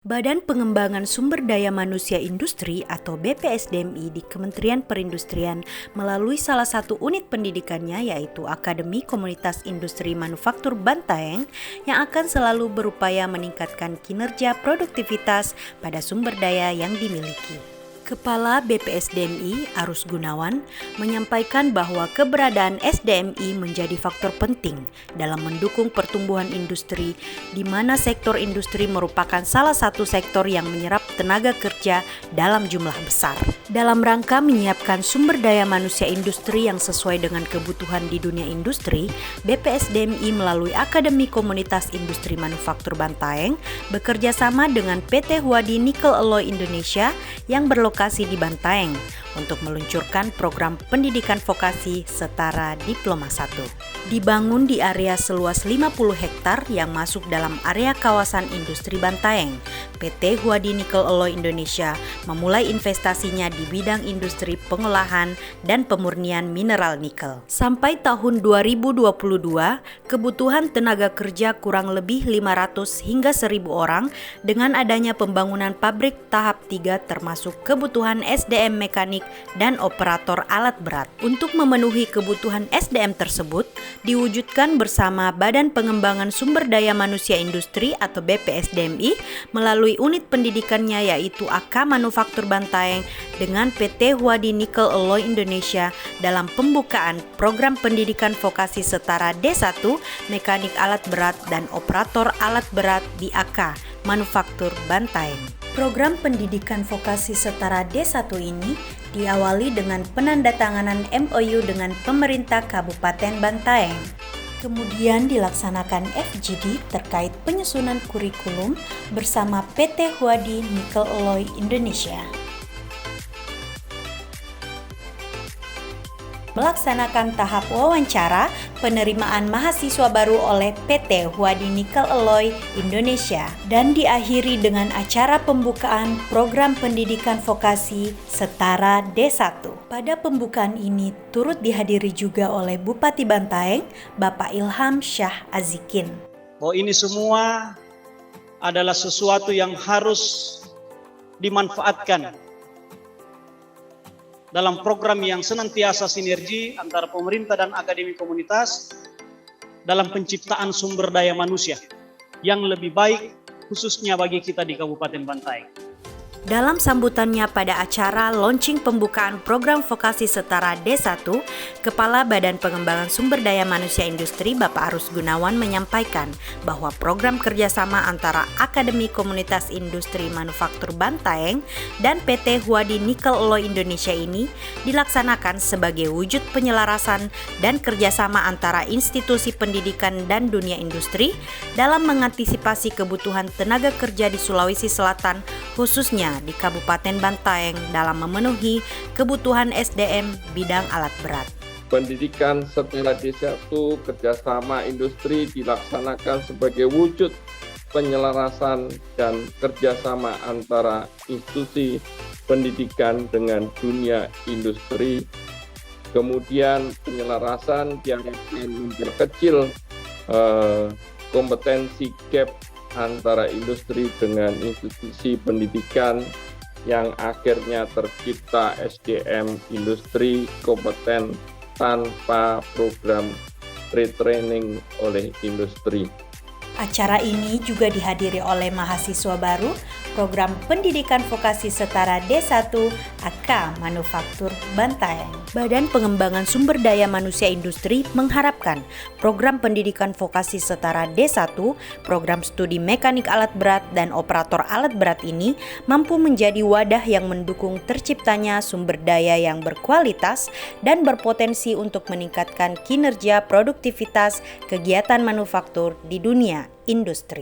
Badan Pengembangan Sumber Daya Manusia Industri atau BPSDMI di Kementerian Perindustrian melalui salah satu unit pendidikannya yaitu Akademi Komunitas Industri Manufaktur Bantaeng yang akan selalu berupaya meningkatkan kinerja produktivitas pada sumber daya yang dimiliki. Kepala BPSDMI Arus Gunawan menyampaikan bahwa keberadaan SDMI menjadi faktor penting dalam mendukung pertumbuhan industri, di mana sektor industri merupakan salah satu sektor yang menyerap tenaga kerja dalam jumlah besar. Dalam rangka menyiapkan sumber daya manusia industri yang sesuai dengan kebutuhan di dunia industri, BPSDMI melalui Akademi Komunitas Industri Manufaktur Bantaeng bekerja sama dengan PT Huadi Nickel Alloy Indonesia yang berlokasi di Bantaeng untuk meluncurkan program pendidikan vokasi setara Diploma 1. Dibangun di area seluas 50 hektar yang masuk dalam area kawasan industri Bantaeng, PT Huadi Nickel Alloy Indonesia memulai investasinya di bidang industri pengolahan dan pemurnian mineral nikel. Sampai tahun 2022, kebutuhan tenaga kerja kurang lebih 500 hingga 1.000 orang dengan adanya pembangunan pabrik tahap 3 termasuk kebutuhan SDM mekanik dan operator alat berat. Untuk memenuhi kebutuhan SDM tersebut, diwujudkan bersama Badan Pengembangan Sumber Daya Manusia Industri atau BPSDMI melalui unit pendidikannya yaitu AK Manufaktur Bantaeng dengan PT Huadi Nickel Alloy Indonesia dalam pembukaan program pendidikan vokasi setara D1 Mekanik Alat Berat dan Operator Alat Berat di AK Manufaktur Bantaeng. Program pendidikan vokasi setara D1 ini diawali dengan penandatanganan MOU dengan pemerintah Kabupaten Bantaeng. Kemudian dilaksanakan FGD terkait penyusunan kurikulum bersama PT Huadi Nickel Alloy Indonesia. Melaksanakan tahap wawancara penerimaan mahasiswa baru oleh PT Huadi Nickel Alloy Indonesia dan diakhiri dengan acara pembukaan program pendidikan vokasi setara D1. Pada pembukaan ini turut dihadiri juga oleh Bupati Bantaeng, Bapak Ilham Syah Azikin. Bahwa ini semua adalah sesuatu yang harus dimanfaatkan dalam program yang senantiasa sinergi antara pemerintah dan akademi komunitas dalam penciptaan sumber daya manusia yang lebih baik khususnya bagi kita di Kabupaten Bantaeng. Dalam sambutannya pada acara launching pembukaan program vokasi setara D1, Kepala Badan Pengembangan Sumber Daya Manusia Industri Bapak Arus Gunawan menyampaikan bahwa program kerjasama antara Akademi Komunitas Industri Manufaktur Bantaeng dan PT Huadi Nickel Alloy Indonesia ini dilaksanakan sebagai wujud penyelarasan dan kerjasama antara institusi pendidikan dan dunia industri dalam mengantisipasi kebutuhan tenaga kerja di Sulawesi Selatan, khususnya di Kabupaten Bantaeng dalam memenuhi kebutuhan SDM bidang alat berat. Pendidikan setara D1 kerjasama industri dilaksanakan sebagai wujud penyelarasan dan kerjasama antara institusi pendidikan dengan dunia industri. Kemudian penyelarasan diharapkan memperkecil kompetensi gap antara industri dengan institusi pendidikan yang akhirnya tercipta SDM industri kompeten tanpa program retraining oleh industri. Acara ini juga dihadiri oleh mahasiswa baru program pendidikan vokasi setara D1 AK Manufaktur Bantaeng. Badan Pengembangan Sumber Daya Manusia Industri mengharapkan program pendidikan vokasi setara D1, program studi mekanik alat berat dan operator alat berat ini mampu menjadi wadah yang mendukung terciptanya sumber daya yang berkualitas dan berpotensi untuk meningkatkan kinerja produktivitas kegiatan manufaktur di dunia industri.